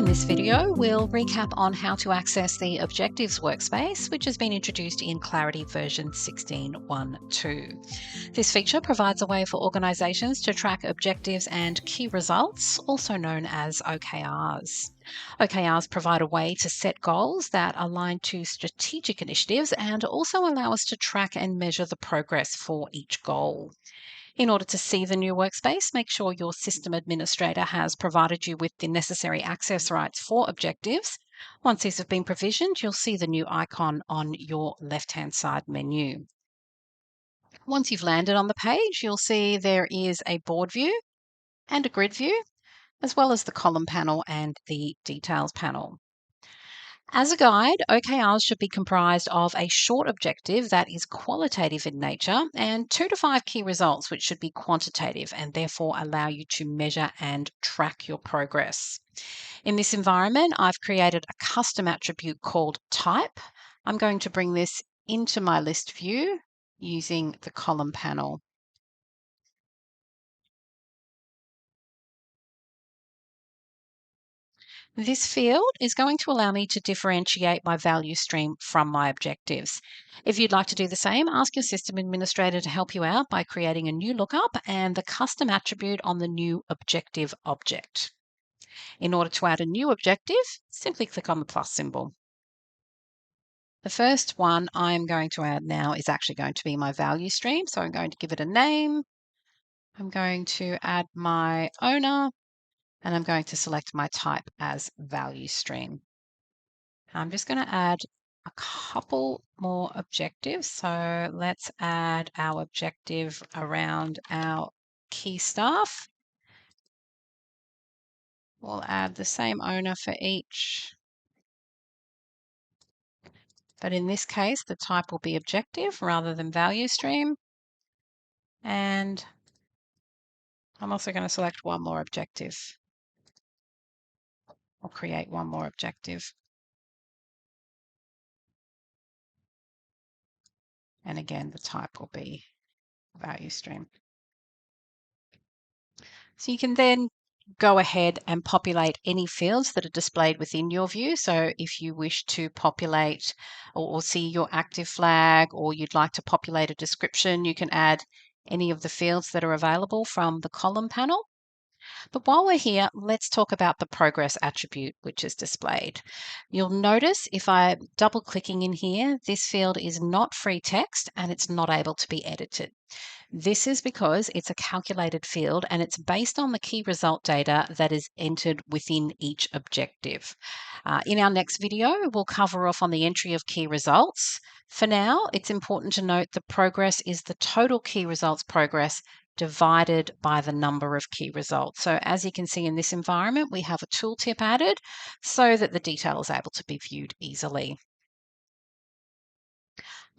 this video, we'll recap on how to access the Objectives Workspace, which has been introduced in Clarity version 16.1.2. This feature provides a way for organisations to track objectives and key results, also known as OKRs. OKRs provide a way to set goals that align to strategic initiatives and also allow us to track and measure the progress for each goal. In order to see the new workspace, make sure your system administrator has provided you with the necessary access rights for objectives. Once these have been provisioned, you'll see the new icon on your left-hand side menu. Once you've landed on the page, you'll see there is a board view and a grid view, as well as the column panel and the details panel. As a guide, OKRs should be comprised of a short objective that is qualitative in nature and 2 to 5 key results, which should be quantitative and therefore allow you to measure and track your progress. In this environment, I've created a custom attribute called type. I'm going to bring this into my list view using the column panel. This field is going to allow me to differentiate my value stream from my objectives. If you'd like to do the same, ask your system administrator to help you out by creating a new lookup and the custom attribute on the new objective object. In order to add a new objective, simply click on the plus symbol. The first one I'm going to add now is actually going to be my value stream. So I'm going to give it a name. I'm going to add my owner. And I'm going to select my type as value stream. I'm just going to add a couple more objectives. So let's add our objective around our key staff. We'll add the same owner for each. But in this case, the type will be objective rather than value stream. And I'm also going to select one more objective. Or create one more objective. And again, the type will be value stream. So you can then go ahead and populate any fields that are displayed within your view. So if you wish to populate or see your active flag, or you'd like to populate a description, you can add any of the fields that are available from the column panel. But while we're here, let's talk about the progress attribute, which is displayed. You'll notice if I'm double clicking in here, this field is not free text and it's not able to be edited. This is because it's a calculated field and it's based on the key result data that is entered within each objective. In our next video, we'll cover off on the entry of key results. For now, it's important to note the progress is the total key results progress divided by the number of key results. So as you can see in this environment, we have a tooltip added so that the detail is able to be viewed easily.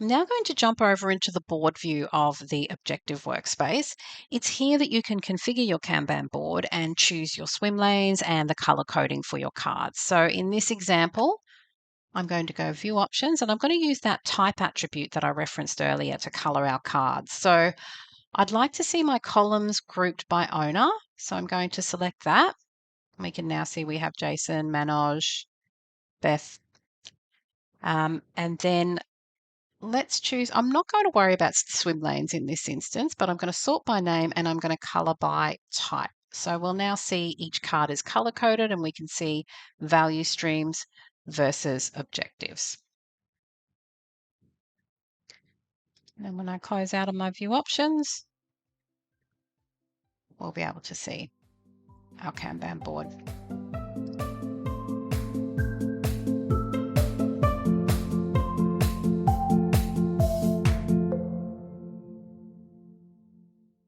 I'm now going to jump over into the board view of the Objective Workspace. It's here that you can configure your Kanban board and choose your swim lanes and the color coding for your cards. So in this example, I'm going to go View Options, and I'm going to use that type attribute that I referenced earlier to color our cards. So I'd like to see my columns grouped by owner. So I'm going to select that. We can now see we have Jason, Manoj, Beth, and then let's choose, I'm not going to worry about swim lanes in this instance, but I'm going to sort by name and I'm going to color by type. So we'll now see each card is color coded and we can see value streams versus objectives. And when I close out of my view options, we'll be able to see our Kanban board.